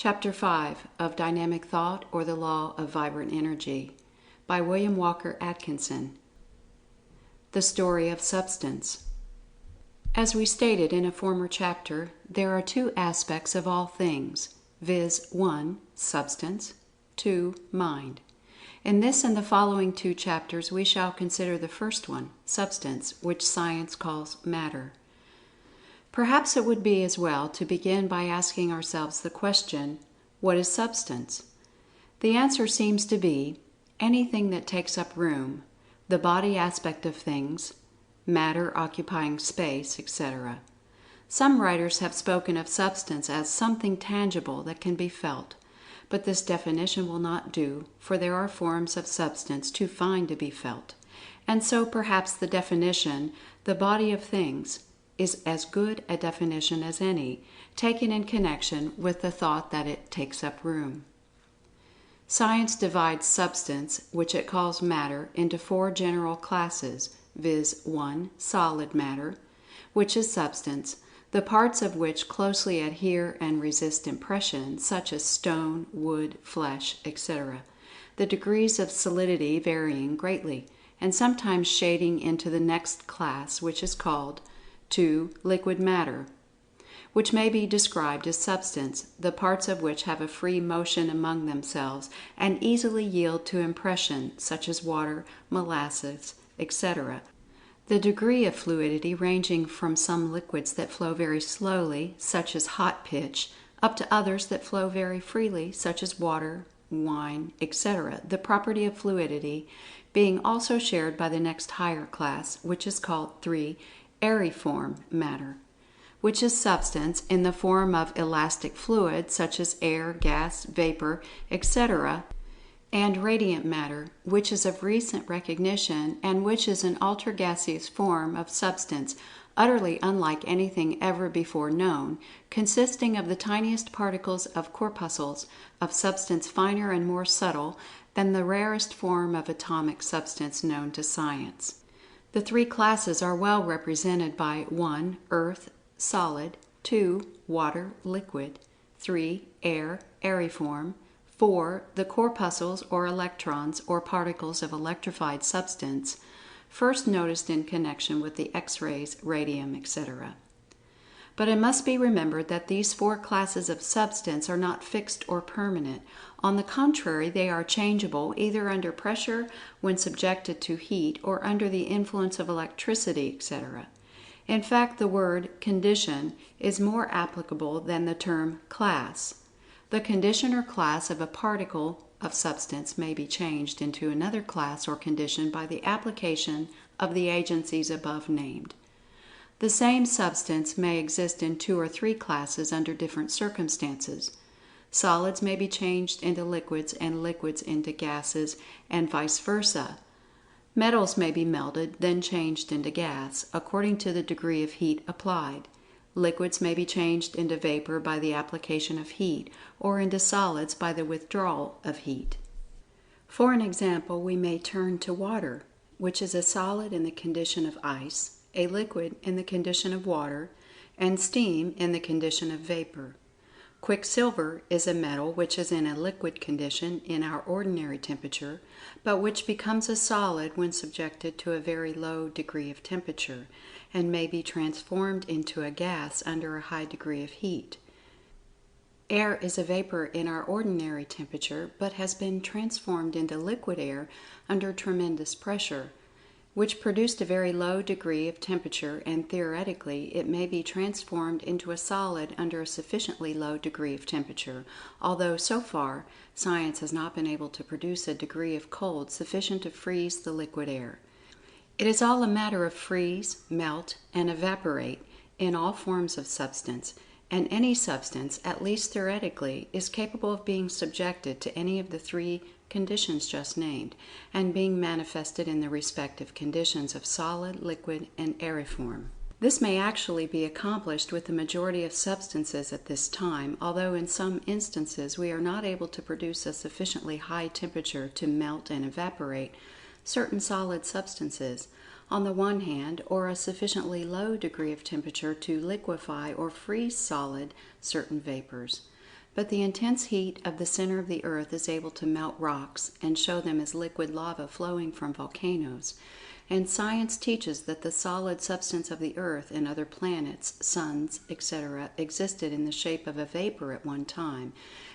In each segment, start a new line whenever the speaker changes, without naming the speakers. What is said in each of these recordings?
Chapter 5 of Dynamic Thought or the Law of Vibrant Energy by William Walker Atkinson. The Story of Substance. As we stated in a former chapter, there are two aspects of all things, viz. 1. Substance, 2. Mind. In this and the following two chapters we shall consider the first one, substance, which science calls matter. Perhaps it would be as well to begin by asking ourselves the question, what is substance? The answer seems to be anything that takes up room, the body aspect of things, matter occupying space, etc. Some writers have spoken of substance as something tangible that can be felt, but this definition will not do, for there are forms of substance too fine to be felt, and so perhaps the definition, the body of things, is as good a definition as any, taken in connection with the thought that it takes up room. Science divides substance, which it calls matter, into four general classes, viz. 1. Solid matter, which is substance, the parts of which closely adhere and resist impression, such as stone, wood, flesh, etc., the degrees of solidity varying greatly, and sometimes shading into the next class, which is called 2. Liquid matter, which may be described as substance, the parts of which have a free motion among themselves and easily yield to impression, such as water, molasses, etc. The degree of fluidity ranging from some liquids that flow very slowly, such as hot pitch, up to others that flow very freely, such as water, wine, etc., the property of fluidity being also shared by the next higher class, which is called 3. Aeriform matter, which is substance in the form of elastic fluid such as air, gas, vapor, etc., and radiant matter, which is of recent recognition and which is an ultra-gaseous form of substance utterly unlike anything ever before known, consisting of the tiniest particles of corpuscles of substance finer and more subtle than the rarest form of atomic substance known to science. The three classes are well represented by 1. Earth, solid, 2. Water, liquid, 3. Air, aeriform, 4. The corpuscles or electrons or particles of electrified substance, first noticed in connection with the X-rays, radium, etc. But it must be remembered that these four classes of substance are not fixed or permanent. On the contrary, they are changeable either under pressure when subjected to heat or under the influence of electricity, etc. In fact, the word condition is more applicable than the term class. The condition or class of a particle of substance may be changed into another class or condition by the application of the agencies above named. The same substance may exist in 2 or 3 classes under different circumstances. Solids may be changed into liquids and liquids into gases, and vice versa. Metals may be melted, then changed into gas, according to the degree of heat applied. Liquids may be changed into vapor by the application of heat, or into solids by the withdrawal of heat. For an example, we may turn to water, which is a solid in the condition of ice, a liquid in the condition of water, and steam in the condition of vapor. Quicksilver is a metal which is in a liquid condition in our ordinary temperature, but which becomes a solid when subjected to a very low degree of temperature, and may be transformed into a gas under a high degree of heat. Air is a vapor in our ordinary temperature, but has been transformed into liquid air under tremendous pressure, which produced a very low degree of temperature, and theoretically it may be transformed into a solid under a sufficiently low degree of temperature, although so far science has not been able to produce a degree of cold sufficient to freeze the liquid air. It is all a matter of freeze, melt, and evaporate in all forms of substance, and any substance, at least theoretically, is capable of being subjected to any of the 3 conditions just named, and being manifested in the respective conditions of solid, liquid, and aeriform. This may actually be accomplished with the majority of substances at this time, although in some instances we are not able to produce a sufficiently high temperature to melt and evaporate certain solid substances, on the one hand, or a sufficiently low degree of temperature to liquefy or freeze solid certain vapors. But the intense heat of the center of the earth is able to melt rocks and show them as liquid lava flowing from volcanoes. And science teaches that the solid substance of the earth and other planets, suns, etc., existed in the shape of a vapor at one time,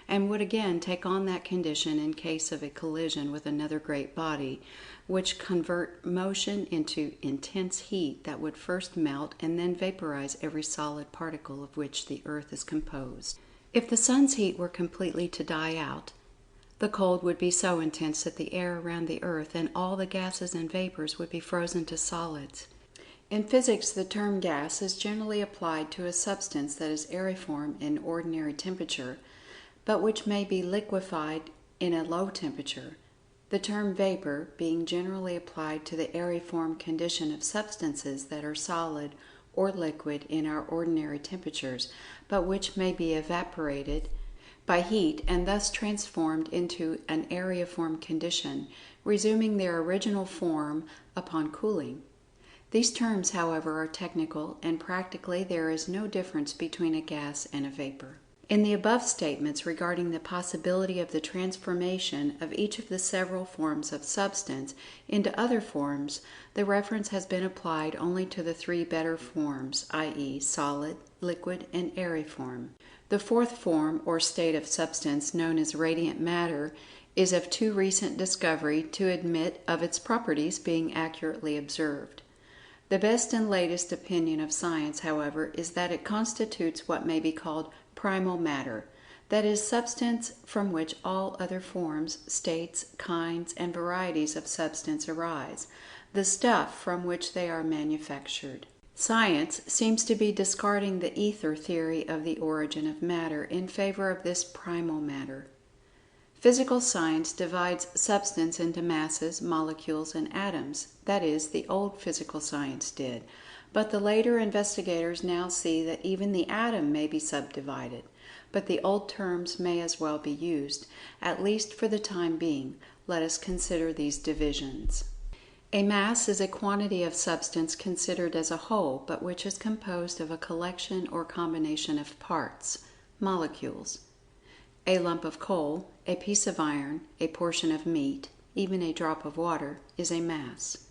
and would again take on that condition in case of a collision with another great body, which convert motion into intense heat that would first melt and then vaporize every solid particle of which the earth is composed. If the sun's heat were completely to die out, the cold would be so intense that the air around the earth and all the gases and vapors would be frozen to solids. In physics, the term gas is generally applied to a substance that is aeriform in ordinary temperature, but which may be liquefied in a low temperature. The term vapor being generally applied to the aeriform condition of substances that are solid or liquid in our ordinary temperatures, but which may be evaporated by heat and thus transformed into an aeriform condition, resuming their original form upon cooling. These terms, however, are technical, and practically there is no difference between a gas and a vapor. In the above statements regarding the possibility of the transformation of each of the several forms of substance into other forms, the reference has been applied only to the three better forms, i.e., solid, liquid, and aeriform. The fourth form, or state of substance, known as radiant matter, is of too recent discovery to admit of its properties being accurately observed. The best and latest opinion of science, however, is that it constitutes what may be called primal matter, that is, substance from which all other forms, states, kinds, and varieties of substance arise, the stuff from which they are manufactured. Science seems to be discarding the ether theory of the origin of matter in favor of this primal matter. Physical science divides substance into masses, molecules, and atoms. That is, the old physical science did. But the later investigators now see that even the atom may be subdivided. But the old terms may as well be used, at least for the time being. Let us consider these divisions. A mass is a quantity of substance considered as a whole, but which is composed of a collection or combination of parts, molecules. A lump of coal, a piece of iron, a portion of meat, even a drop of water, is a mass.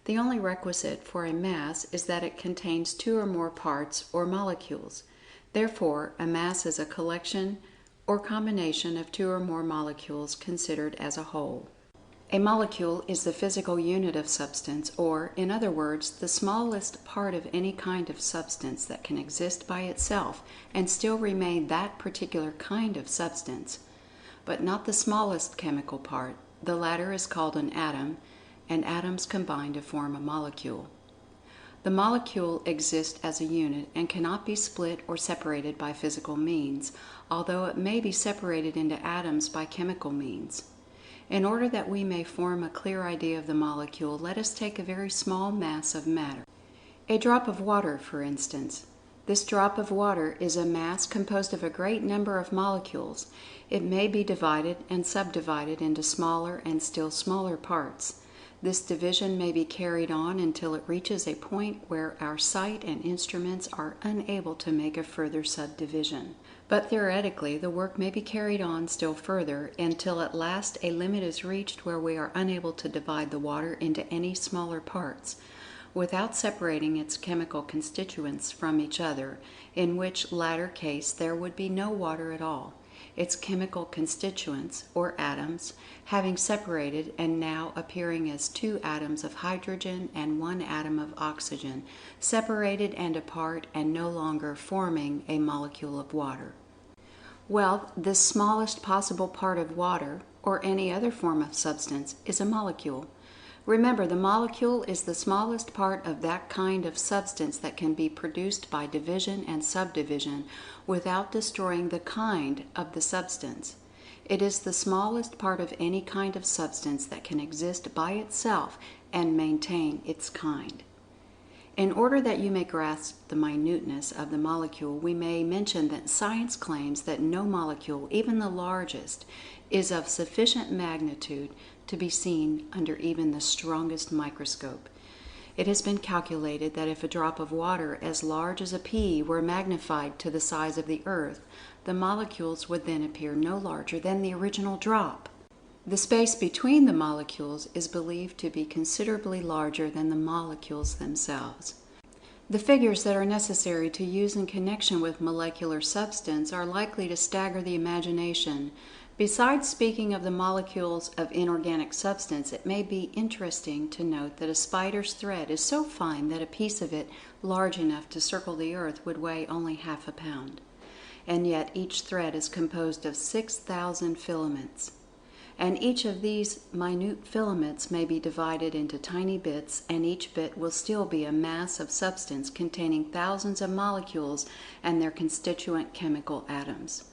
The only requisite for a mass is that it contains two or more parts or molecules. Therefore, a mass is a collection or combination of two or more molecules considered as a whole. A molecule is the physical unit of substance, or, in other words, the smallest part of any kind of substance that can exist by itself and still remain that particular kind of substance, but not the smallest chemical part. The latter is called an atom, and atoms combine to form a molecule. The molecule exists as a unit and cannot be split or separated by physical means, although it may be separated into atoms by chemical means. In order that we may form a clear idea of the molecule, let us take a very small mass of matter. A drop of water, for instance. This drop of water is a mass composed of a great number of molecules. It may be divided and subdivided into smaller and still smaller parts. This division may be carried on until it reaches a point where our sight and instruments are unable to make a further subdivision. But theoretically, the work may be carried on still further until at last a limit is reached where we are unable to divide the water into any smaller parts, without separating its chemical constituents from each other, in which latter case there would be no water at all. Its chemical constituents, or atoms, having separated and now appearing as two atoms of hydrogen and one atom of oxygen, separated and apart and no longer forming a molecule of water. Well, this smallest possible part of water, or any other form of substance, is a molecule. Remember, the molecule is the smallest part of that kind of substance that can be produced by division and subdivision without destroying the kind of the substance. It is the smallest part of any kind of substance that can exist by itself and maintain its kind. In order that you may grasp the minuteness of the molecule, we may mention that science claims that no molecule, even the largest, is of sufficient magnitude to be seen under even the strongest microscope. It has been calculated that if a drop of water as large as a pea were magnified to the size of the earth, the molecules would then appear no larger than the original drop. The space between the molecules is believed to be considerably larger than the molecules themselves. The figures that are necessary to use in connection with molecular substance are likely to stagger the imagination. Besides speaking of the molecules of inorganic substance, it may be interesting to note that a spider's thread is so fine that a piece of it large enough to circle the earth would weigh only half a pound. And yet each thread is composed of 6,000 filaments. And each of these minute filaments may be divided into tiny bits, and each bit will still be a mass of substance containing thousands of molecules and their constituent chemical atoms.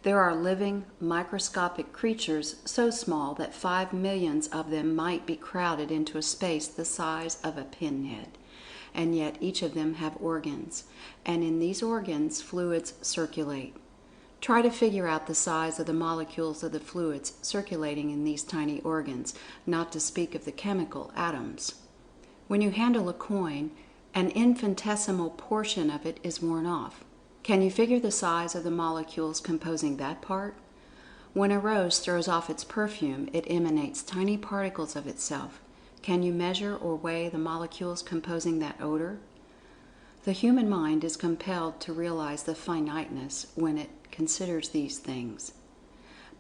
There are living, microscopic creatures so small that 5 millions of them might be crowded into a space the size of a pinhead. And yet each of them have organs, and in these organs fluids circulate. Try to figure out the size of the molecules of the fluids circulating in these tiny organs, not to speak of the chemical atoms. When you handle a coin, an infinitesimal portion of it is worn off. Can you figure the size of the molecules composing that part? When a rose throws off its perfume, it emanates tiny particles of itself. Can you measure or weigh the molecules composing that odor? The human mind is compelled to realize the finiteness when it considers these things.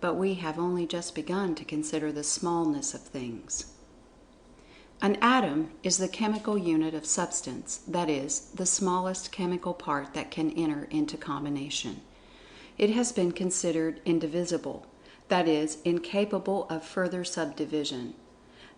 But we have only just begun to consider the smallness of things. An atom is the chemical unit of substance, that is, the smallest chemical part that can enter into combination. It has been considered indivisible, that is, incapable of further subdivision.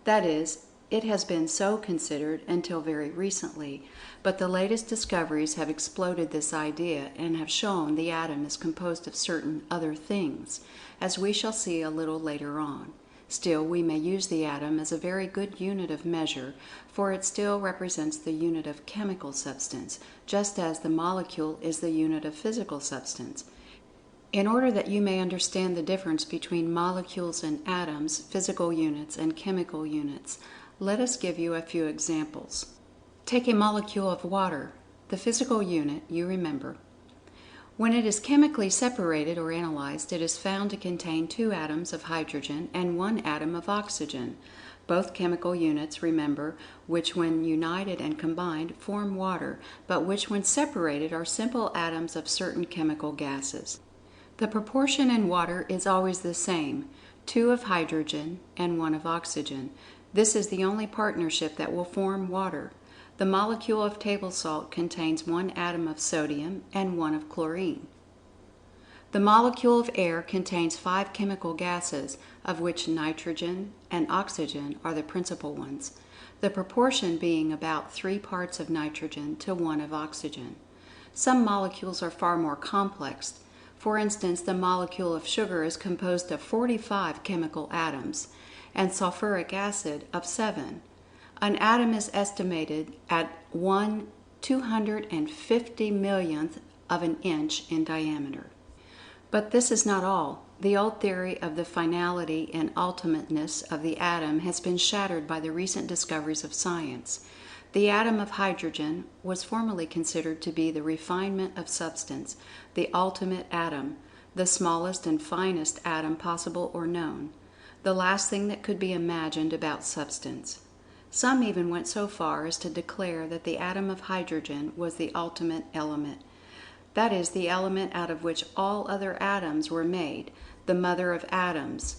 That is, it has been so considered until very recently, but the latest discoveries have exploded this idea and have shown the atom is composed of certain other things, as we shall see a little later on. Still, we may use the atom as a very good unit of measure, for it still represents the unit of chemical substance, just as the molecule is the unit of physical substance. In order that you may understand the difference between molecules and atoms, physical units and chemical units, let us give you a few examples. Take a molecule of water, the physical unit, you remember. When it is chemically separated or analyzed, it is found to contain 2 atoms of hydrogen and 1 atom of oxygen. Both chemical units, remember, which when united and combined form water, but which when separated are simple atoms of certain chemical gases. The proportion in water is always the same, 2 of hydrogen and 1 of oxygen. This is the only partnership that will form water. The molecule of table salt contains 1 atom of sodium and 1 of chlorine. The molecule of air contains 5 chemical gases, of which nitrogen and oxygen are the principal ones, the proportion being about 3 parts of nitrogen to 1 of oxygen. Some molecules are far more complex. For instance, the molecule of sugar is composed of 45 chemical atoms, and sulfuric acid of 7. An atom is estimated at 1/250 millionth of an inch in diameter. But this is not all. The old theory of the finality and ultimateness of the atom has been shattered by the recent discoveries of science. The atom of hydrogen was formerly considered to be the refinement of substance, the ultimate atom, the smallest and finest atom possible or known, the last thing that could be imagined about substance. Some even went so far as to declare that the atom of hydrogen was the ultimate element. That is, the element out of which all other atoms were made, the mother of atoms.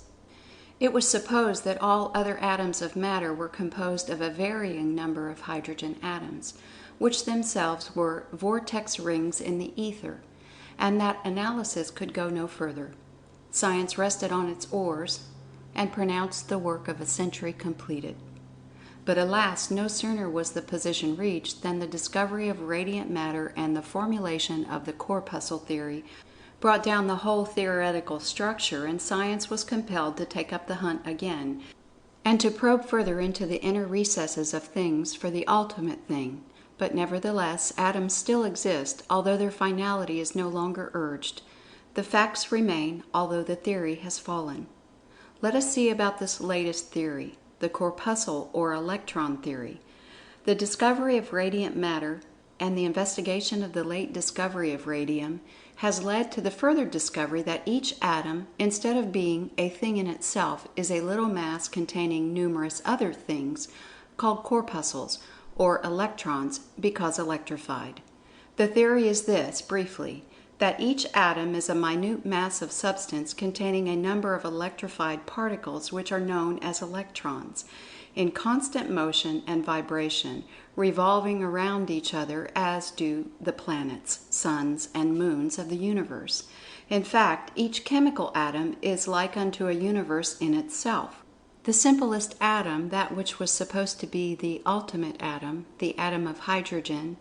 It was supposed that all other atoms of matter were composed of a varying number of hydrogen atoms, which themselves were vortex rings in the ether, and that analysis could go no further. Science rested on its oars and pronounced the work of a century completed. But alas, no sooner was the position reached than the discovery of radiant matter and the formulation of the corpuscle theory brought down the whole theoretical structure, and science was compelled to take up the hunt again, and to probe further into the inner recesses of things for the ultimate thing. But nevertheless, atoms still exist, although their finality is no longer urged. The facts remain, although the theory has fallen. Let us see about this latest theory, the corpuscle or electron theory. The discovery of radiant matter and the investigation of the late discovery of radium has led to the further discovery that each atom, instead of being a thing in itself, is a little mass containing numerous other things called corpuscles, or electrons, because electrified. The theory is this, briefly, that each atom is a minute mass of substance containing a number of electrified particles which are known as electrons, in constant motion and vibration, revolving around each other as do the planets, suns, and moons of the universe. In fact, each chemical atom is like unto a universe in itself. The simplest atom, that which was supposed to be the ultimate atom, the atom of hydrogen,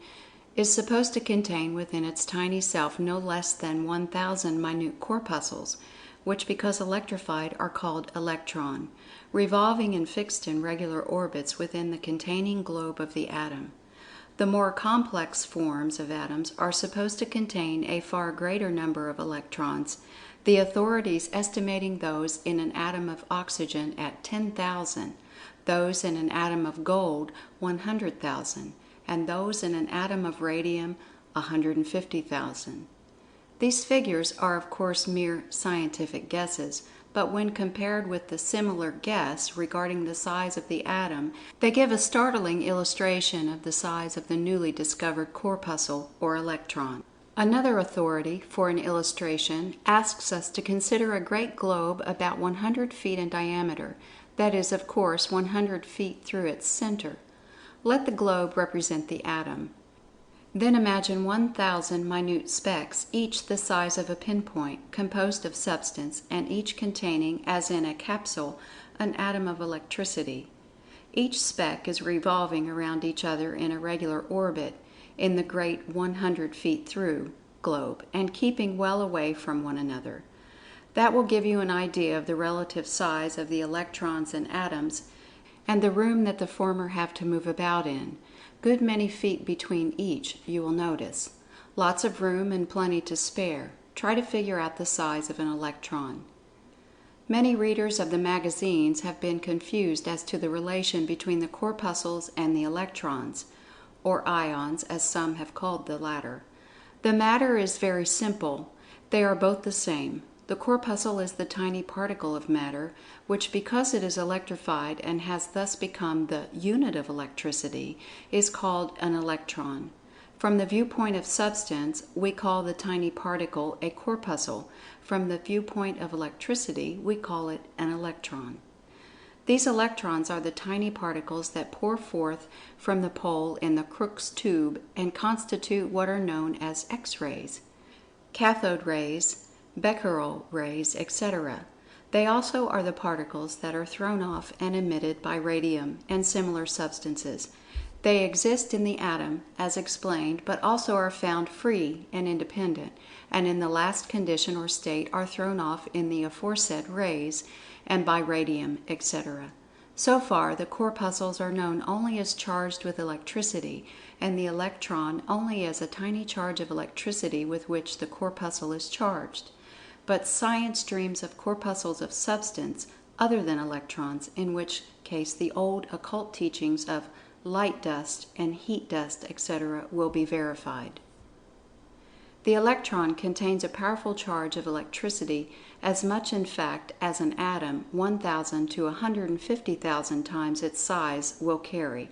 is supposed to contain within its tiny self no less than 1,000 minute corpuscles, which, because electrified, are called electron, revolving and fixed in regular orbits within the containing globe of the atom. The more complex forms of atoms are supposed to contain a far greater number of electrons, the authorities estimating those in an atom of oxygen at 10,000, those in an atom of gold 100,000, and those in an atom of radium 150,000. These figures are of course mere scientific guesses, but when compared with the similar guess regarding the size of the atom, they give a startling illustration of the size of the newly discovered corpuscle or electron. Another authority for an illustration asks us to consider a great globe about 100 feet in diameter, that is, of course, 100 feet through its center. Let the globe represent the atom. Then imagine 1,000 minute specks, each the size of a pinpoint, composed of substance, and each containing, as in a capsule, an atom of electricity. Each speck is revolving around each other in a regular orbit in the great 100 feet through globe, and keeping well away from one another. That will give you an idea of the relative size of the electrons and atoms, and the room that the former have to move about in. Good many feet between each, you will notice. Lots of room and plenty to spare. Try to figure out the size of an electron. Many readers of the magazines have been confused as to the relation between the corpuscles and the electrons, or ions, as some have called the latter. The matter is very simple. They are both the same. The corpuscle is the tiny particle of matter, which, because it is electrified and has thus become the unit of electricity, is called an electron. From the viewpoint of substance, we call the tiny particle a corpuscle. From the viewpoint of electricity, we call it an electron. These electrons are the tiny particles that pour forth from the pole in the Crookes tube and constitute what are known as X-rays, cathode rays, Becquerel rays, etc. They also are the particles that are thrown off and emitted by radium and similar substances. They exist in the atom, as explained, but also are found free and independent, and in the last condition or state are thrown off in the aforesaid rays and by radium, etc. So far, the corpuscles are known only as charged with electricity, and the electron only as a tiny charge of electricity with which the corpuscle is charged. But science dreams of corpuscles of substance other than electrons, in which case the old occult teachings of light dust and heat dust, etc., will be verified. The electron contains a powerful charge of electricity, as much in fact as an atom 1,000 to 150,000 times its size will carry.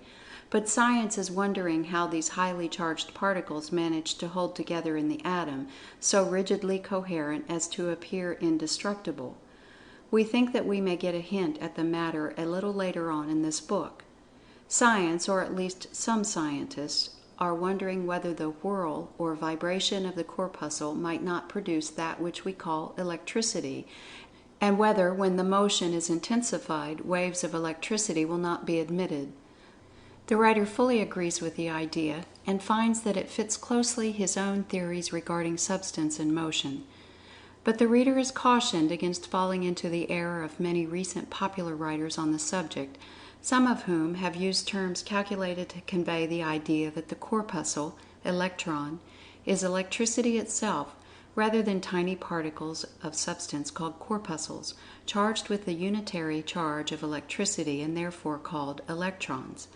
But science is wondering how these highly charged particles manage to hold together in the atom, so rigidly coherent as to appear indestructible. We think that we may get a hint at the matter a little later on in this book. Science, or at least some scientists, are wondering whether the whirl or vibration of the corpuscle might not produce that which we call electricity, and whether, when the motion is intensified, waves of electricity will not be emitted. The writer fully agrees with the idea and finds that it fits closely his own theories regarding substance and motion. But the reader is cautioned against falling into the error of many recent popular writers on the subject, some of whom have used terms calculated to convey the idea that the corpuscle, electron, is electricity itself, rather than tiny particles of substance called corpuscles, charged with the unitary charge of electricity and therefore called electrons.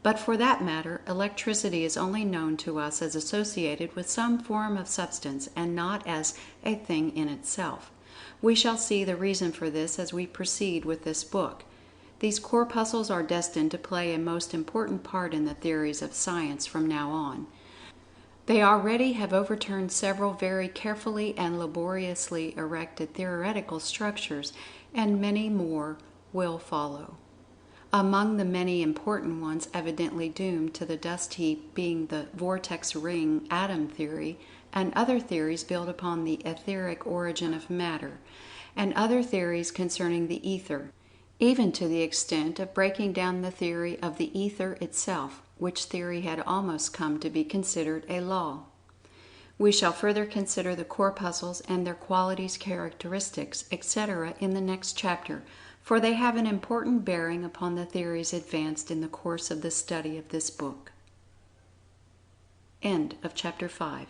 But for that matter, electricity is only known to us as associated with some form of substance, and not as a thing in itself. We shall see the reason for this as we proceed with this book. These corpuscles are destined to play a most important part in the theories of science from now on. They already have overturned several very carefully and laboriously erected theoretical structures, and many more will follow. Among the many important ones evidently doomed to the dust heap being the vortex ring atom theory, and other theories built upon the etheric origin of matter, and other theories concerning the ether, even to the extent of breaking down the theory of the ether itself, which theory had almost come to be considered a law. We shall further consider the corpuscles and their qualities, characteristics, etc. in the next chapter, for they have an important bearing upon the theories advanced in the course of the study of this book. End of chapter 5.